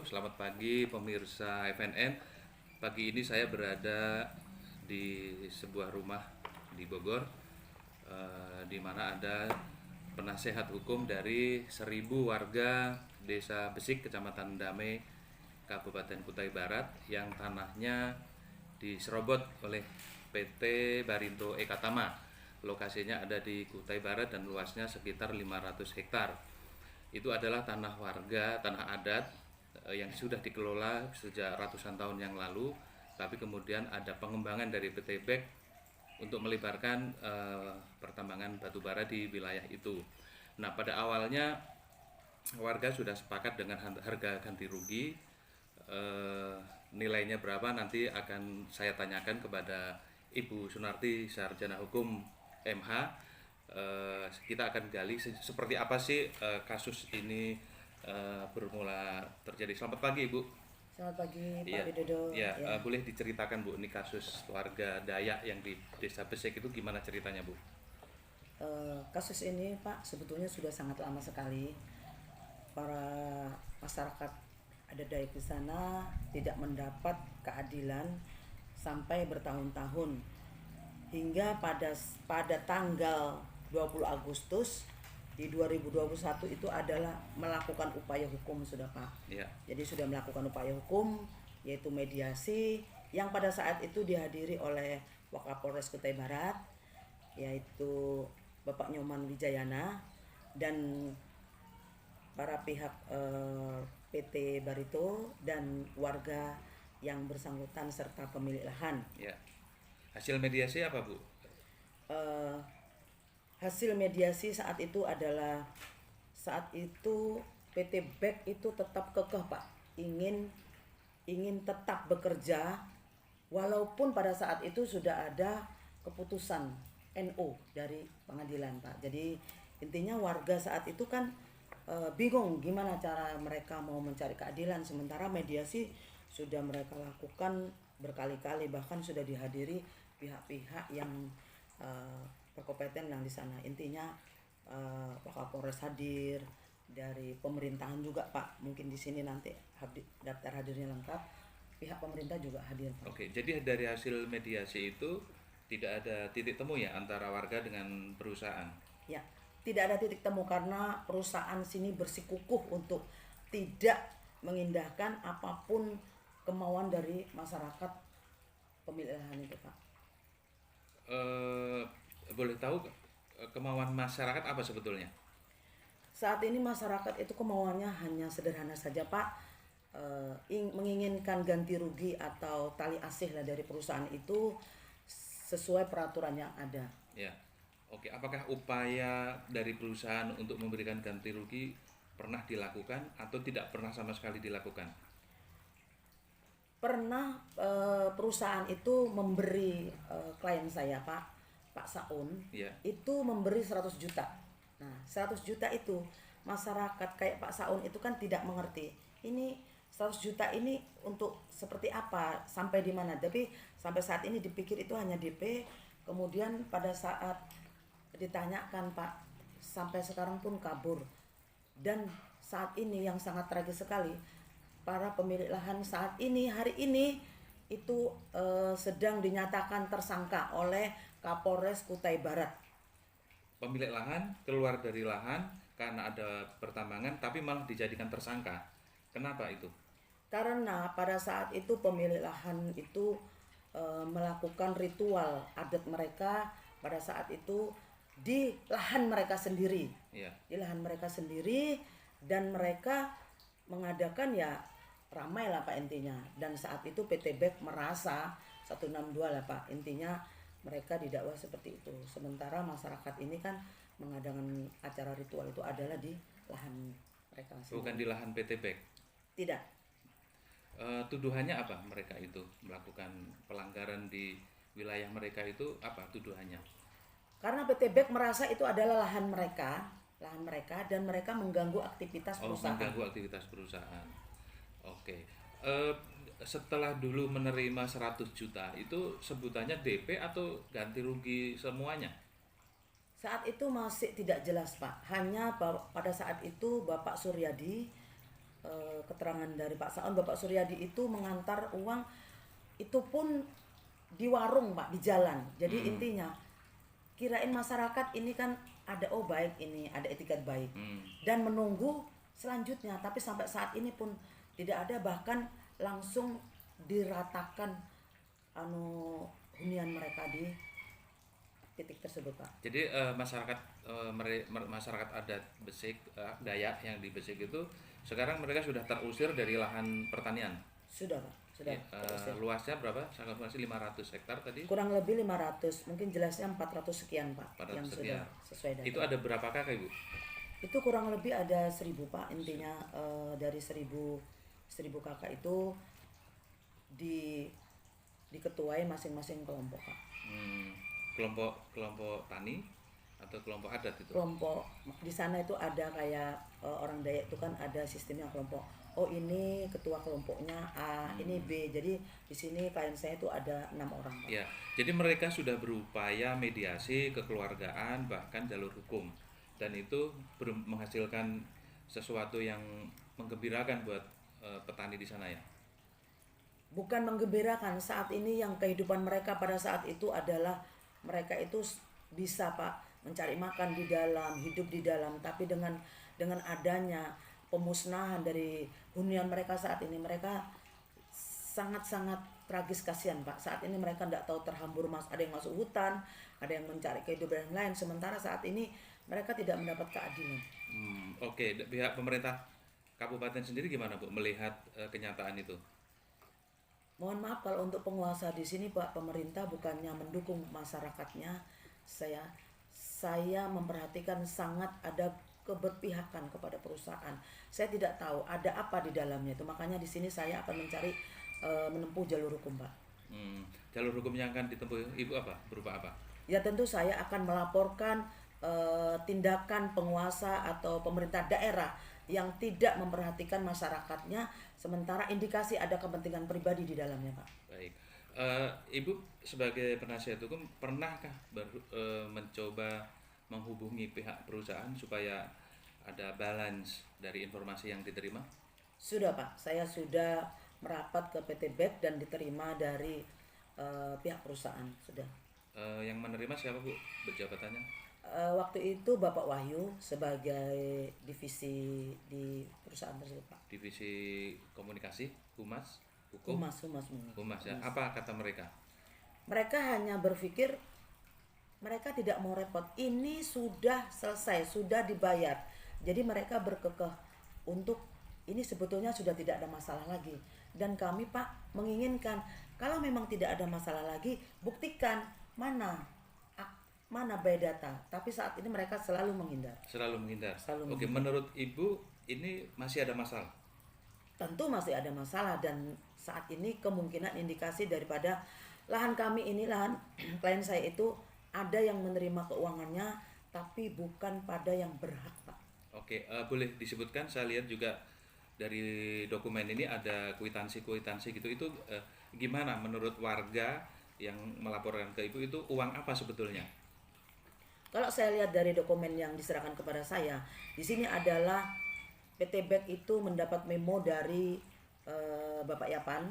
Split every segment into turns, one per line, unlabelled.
selamat pagi pemirsa FNN. Pagi ini saya berada di sebuah rumah di Bogor, di mana ada penasehat hukum dari 1.000 warga Desa Besik, Kecamatan Damai, Kabupaten Kutai Barat yang tanahnya diserobot oleh PT Barindo Ekatama. Lokasinya ada di Kutai Barat dan luasnya sekitar 500 hektar. Itu adalah tanah warga, tanah adat yang sudah dikelola sejak ratusan tahun yang lalu, tapi kemudian ada pengembangan dari PT BEK untuk melebarkan pertambangan batu bara di wilayah itu. Nah, pada awalnya warga sudah sepakat dengan harga ganti rugi. Nilainya berapa nanti akan saya tanyakan kepada Ibu Sunarti, Sarjana Hukum MH. Kita akan gali seperti apa sih kasus ini bermula terjadi. Selamat pagi, Ibu.
Selamat pagi Pak
Iya,
Widodo.
ya,
Ya,
boleh diceritakan, Bu, ini kasus warga Dayak yang di Desa Besek itu gimana ceritanya, Bu?
kasus ini Pak sebetulnya sudah sangat lama sekali. Para masyarakat ada Dayak di sana tidak mendapat keadilan sampai bertahun-tahun hingga pada tanggal 20 Agustus di 2021 itu adalah melakukan upaya hukum sudah Pak.
Ya,
Jadi sudah melakukan upaya hukum yaitu mediasi yang pada saat itu dihadiri oleh Wakapolres Kutai Barat yaitu Bapak Nyoman Wijayana dan para pihak PT Barito dan warga yang bersangkutan serta pemilik lahan.
ya. Hasil mediasi apa, Bu?
Eh, Hasil mediasi saat itu adalah PT BEK itu tetap kekeh Pak, ingin tetap bekerja walaupun pada saat itu sudah ada keputusan NO dari pengadilan Pak. Jadi intinya warga saat itu kan bingung gimana cara mereka mau mencari keadilan, sementara mediasi sudah mereka lakukan berkali-kali, bahkan sudah dihadiri pihak-pihak yang berkompeten yang di sana. Intinya Pak Kapolres hadir, dari pemerintahan juga Pak, mungkin di sini nanti daftar hadirnya lengkap, pihak pemerintah juga hadir Pak.
Oke, jadi dari hasil mediasi itu tidak ada titik temu ya antara warga dengan perusahaan.
Ya, tidak ada titik temu karena perusahaan sini bersikukuh untuk tidak mengindahkan apapun kemauan dari masyarakat pemilik lahan itu Pak.
Eh, Boleh tahu kemauan masyarakat apa sebetulnya?
Saat ini masyarakat itu kemauannya hanya sederhana saja Pak, menginginkan ganti rugi atau tali asih lah dari perusahaan itu sesuai peraturan yang ada.
Ya, oke. Apakah upaya dari perusahaan untuk memberikan ganti rugi pernah dilakukan atau tidak pernah sama sekali dilakukan?
Pernah perusahaan itu memberi klien saya Pak Saun
Ya,
itu memberi 100 juta. Nah 100 juta itu masyarakat kayak Pak Saun itu kan tidak mengerti ini 100 juta ini untuk seperti apa, sampai di mana. Tapi sampai saat ini dipikir itu hanya DP. Kemudian pada saat ditanyakan Pak, sampai sekarang pun kabur. Dan saat ini yang sangat tragis sekali, para pemilik lahan saat ini hari ini itu sedang dinyatakan tersangka oleh Kapolres Kutai Barat.
pemilik lahan keluar dari lahan karena ada pertambangan tapi malah dijadikan tersangka. Kenapa itu?
Karena pada saat itu pemilik lahan itu melakukan ritual adat mereka pada saat itu di lahan mereka sendiri.
Ya,
Di lahan mereka sendiri, dan mereka mengadakan ya ramai lah Pak intinya. Dan saat itu PT BEK merasa 162 lah Pak, intinya mereka didakwa seperti itu. Sementara masyarakat ini kan mengadakan acara ritual itu adalah di lahan mereka sendiri.
bukan di lahan PT BEK.
Tidak.
Tuduhannya apa mereka itu melakukan pelanggaran di wilayah mereka itu apa tuduhannya?
Karena PT BEK merasa itu adalah lahan mereka dan mereka mengganggu aktivitas
Oh,
perusahaan.
mengganggu aktivitas perusahaan. Oke. Eh, Setelah dulu menerima 100 juta itu sebutannya DP atau ganti rugi semuanya?
Saat itu masih tidak jelas Pak. Hanya pada saat itu Bapak Suryadi keterangan dari Pak Saun, Bapak Suryadi itu mengantar uang itu pun di warung Pak, di jalan. Jadi intinya kirain masyarakat ini kan ada baik ini, ada etiket baik dan menunggu selanjutnya, tapi sampai saat ini pun tidak ada, bahkan langsung diratakan hunian mereka di titik tersebut Pak.
Jadi masyarakat adat Besik, Dayak yang di Besik itu sekarang mereka sudah terusir dari lahan pertanian.
Sudah Pak, sudah.
Luasnya berapa? Saya kalkulasi 500 hektar tadi.
Kurang lebih 500, mungkin jelasnya 400 sekian Pak
400
yang
sekian.
sudah sesuai data.
Itu ada berapa kakak Ibu?
Itu kurang lebih ada 1000 Pak, intinya dari 1000 kakak itu diketuai masing-masing kelompok Pak.
Kelompok tani atau kelompok adat itu?
Kelompok di sana itu ada kayak orang Dayak itu kan ada sistemnya kelompok. Oh ini ketua kelompoknya A, ini B. Jadi di sini klien saya itu ada 6 orang Pak.
Ya, jadi mereka sudah berupaya mediasi, kekeluargaan, bahkan jalur hukum, dan itu menghasilkan sesuatu yang menggembirakan buat petani di sana ya.
Bukan menggembirakan, saat ini yang kehidupan mereka pada saat itu adalah mereka itu bisa Pak mencari makan di dalam, hidup di dalam, tapi dengan adanya pemusnahan dari hunian mereka saat ini, mereka sangat-sangat tragis, kasihan Pak. Saat ini mereka tidak tahu terhambur, ada yang masuk hutan, ada yang mencari kehidupan yang lain, sementara saat ini mereka tidak mendapat keadilan.
Oke. Pihak pemerintah kabupaten sendiri gimana Bu melihat kenyataan itu?
Mohon maaf kalau untuk penguasa di sini Pak, pemerintah bukannya mendukung masyarakatnya, saya memperhatikan sangat ada keberpihakan kepada perusahaan. Saya tidak tahu ada apa di dalamnya itu, makanya di sini saya akan mencari menempuh jalur hukum Pak.
Jalur hukum yang akan ditempuh Ibu apa? Berupa apa?
Ya tentu saya akan melaporkan tindakan penguasa atau pemerintah daerah yang tidak memperhatikan masyarakatnya, sementara indikasi ada kepentingan pribadi di dalamnya Pak.
Baik. Ibu sebagai penasihat hukum pernahkah mencoba menghubungi pihak perusahaan supaya ada balance dari informasi yang diterima?
Sudah Pak, saya sudah merapat ke PT BEK dan diterima dari pihak perusahaan, sudah.
Yang menerima siapa Bu jabatannya?
Waktu itu Bapak Wahyu sebagai divisi di perusahaan tersebut Pak.
Divisi komunikasi, humas, hukum? Humas ya. Apa kata mereka?
Mereka hanya berpikir mereka tidak mau repot. Ini sudah selesai, sudah dibayar. Jadi mereka berkekeh untuk ini sebetulnya sudah tidak ada masalah lagi. Dan kami Pak menginginkan kalau memang tidak ada masalah lagi, buktikan mana biodata. Tapi saat ini mereka selalu menghindar.
Oke, menurut Ibu ini masih ada masalah?
Tentu masih ada masalah, dan saat ini kemungkinan indikasi daripada lahan kami ini, lahan klien saya itu ada yang menerima keuangannya tapi bukan pada yang berhak Pak.
Oke, boleh disebutkan, saya lihat juga dari dokumen ini ada kwitansi gitu, itu gimana menurut warga yang melaporkan ke Ibu, itu uang apa sebetulnya?
Kalau saya lihat dari dokumen yang diserahkan kepada saya, di sini adalah PT BEK itu mendapat memo dari Bapak Yapan.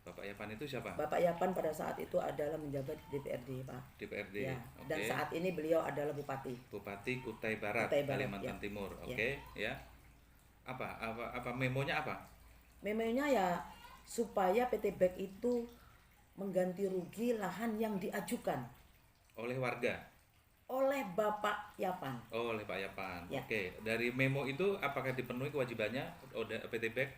Bapak Yapan itu siapa?
Bapak Yapan pada saat itu adalah menjabat DPRD Pak.
DPRD.
Ya,
okay.
Dan saat ini beliau adalah Bupati.
Bupati Kutai Barat, Kalimantan ya. Timur. Oke, ya. Apa memonya apa?
Memonya ya supaya PT BEK itu mengganti rugi lahan yang diajukan
oleh warga.
Oleh Bapak Yapan.
Oh, oleh Pak Yapan.
Ya.
Oke. Dari memo itu apakah dipenuhi kewajibannya PT BEK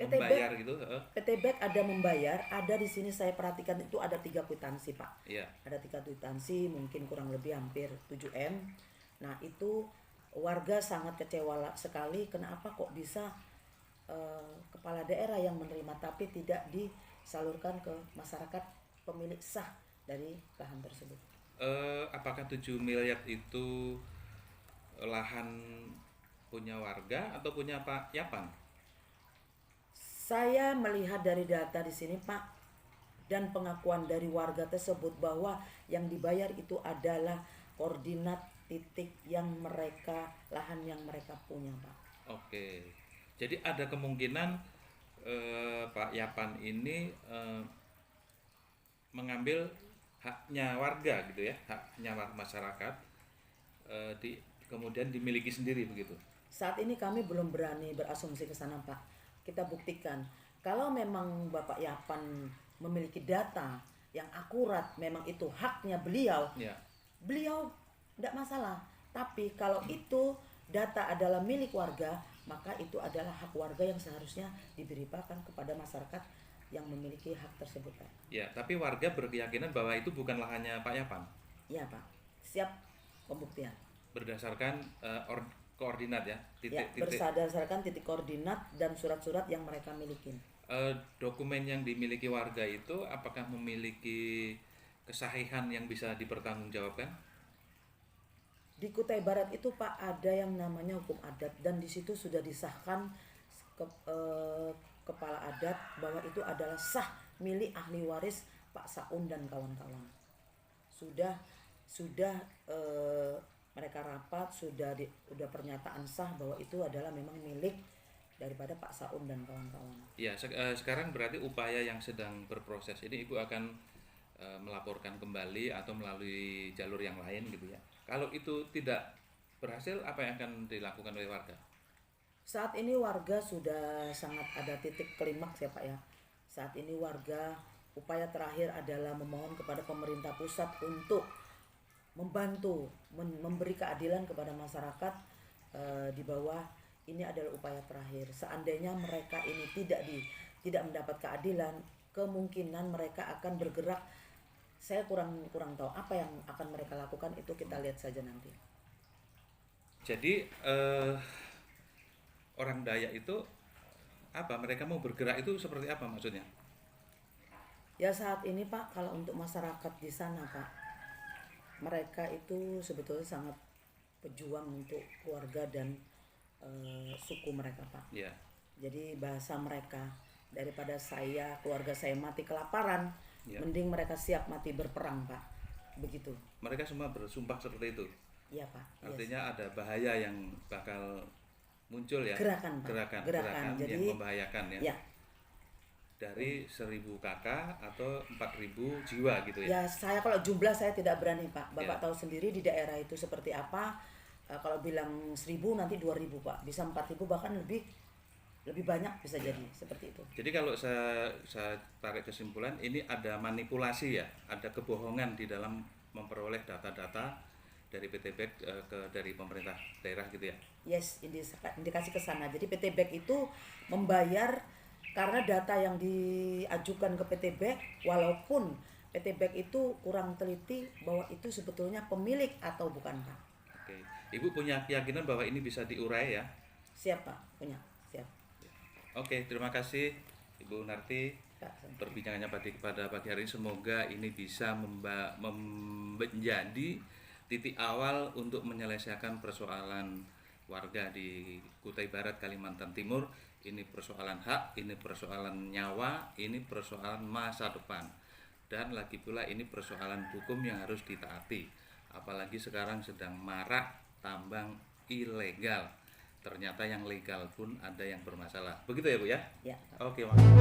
membayar gitu?
PT BEK ada membayar, ada di sini saya perhatikan itu ada 3 kwitansi Pak.
Iya.
Ada 3 kwitansi, mungkin kurang lebih hampir 7M. Nah itu warga sangat kecewa sekali, kenapa kok bisa kepala daerah yang menerima tapi tidak disalurkan ke masyarakat pemilik sah dari lahan tersebut.
Apakah 7 miliar itu lahan punya warga atau punya Pak Yapan?
Saya melihat dari data di sini Pak, dan pengakuan dari warga tersebut bahwa yang dibayar itu adalah koordinat titik yang mereka, lahan yang mereka punya Pak.
Oke. Jadi ada kemungkinan Pak Yapan ini mengambil haknya warga gitu ya, haknya masyarakat, kemudian dimiliki sendiri begitu.
Saat ini kami belum berani berasumsi ke sana, Pak. Kita buktikan. Kalau memang Bapak Yapan memiliki data yang akurat, memang itu haknya beliau,
Ya.
beliau tidak masalah. Tapi kalau itu data adalah milik warga, maka itu adalah hak warga yang seharusnya diberikan kepada masyarakat yang memiliki hak tersebut, Pak.
Ya, tapi warga berkeyakinan bahwa itu bukan lahannya Pak Yapan.
Iya, Pak. Siap pembuktian.
Berdasarkan koordinat ya,
Ya, berdasarkan titik koordinat dan surat-surat yang mereka miliki.
Dokumen yang dimiliki warga itu apakah memiliki kesahihan yang bisa dipertanggungjawabkan?
Di Kutai Barat itu, Pak, ada yang namanya hukum adat, dan di situ sudah disahkan kepala adat bahwa itu adalah sah milik ahli waris Pak Saun dan kawan-kawan. Sudah mereka rapat, sudah pernyataan sah bahwa itu adalah memang milik daripada Pak Saun dan kawan-kawan.
Ya, sekarang berarti upaya yang sedang berproses ini Ibu akan melaporkan kembali atau melalui jalur yang lain gitu ya. Kalau itu tidak berhasil, apa yang akan dilakukan oleh warga?
Saat ini warga sudah sangat ada titik klimaks ya, Pak ya. Saat ini warga upaya terakhir adalah memohon kepada pemerintah pusat untuk membantu memberi keadilan kepada masyarakat di bawah. Ini adalah upaya terakhir. Seandainya mereka ini tidak mendapat keadilan, kemungkinan mereka akan bergerak. Saya kurang tahu apa yang akan mereka lakukan, itu kita lihat saja nanti.
Jadi orang Dayak itu apa? Mereka mau bergerak itu seperti apa maksudnya?
Ya saat ini, Pak, kalau untuk masyarakat di sana, Pak, mereka itu sebetulnya sangat pejuang untuk keluarga dan suku mereka, Pak.
Ya.
Jadi bahasa mereka, daripada keluarga saya mati kelaparan,
Ya.
mending mereka siap mati berperang, Pak. Begitu.
Mereka semua bersumpah seperti itu.
Iya, Pak.
Artinya ada bahaya yang bakal muncul ya.
Gerakan, Pak.
Gerakan
Jadi,
yang membahayakan ya.
Ya.
Dari 1000 kakak atau 4000 jiwa gitu ya.
Ya, saya kalau jumlah saya tidak berani, Pak. Bapak
Ya.
tahu sendiri di daerah itu seperti apa. Kalau bilang 1000 nanti 2000, Pak. Bisa 4000 bahkan lebih banyak bisa jadi seperti itu.
Jadi kalau saya tarik kesimpulan, ini ada manipulasi ya, ada kebohongan di dalam memperoleh data-data dari PT BEK dari pemerintah daerah gitu ya.
Yes, indikasi ke sana. Jadi PT BEK itu membayar karena data yang diajukan ke PT BEK, walaupun PT BEK itu kurang teliti bahwa itu sebetulnya pemilik atau bukan, Pak.
Oke. Ibu punya keyakinan bahwa ini bisa diurai ya?
Siap, Pak, punya. Siap.
Oke, terima kasih Ibu Narti
Pak.
perbincangannya pada pagi hari ini. Semoga ini bisa menjadi titik awal untuk menyelesaikan persoalan warga di Kutai Barat, Kalimantan Timur. Ini persoalan hak, ini persoalan nyawa, ini persoalan masa depan. Dan lagi pula ini persoalan hukum yang harus ditaati. Apalagi sekarang sedang marak tambang ilegal. Ternyata yang legal pun ada yang bermasalah. Begitu ya Bu ya?
Ya.
Oke, makasih.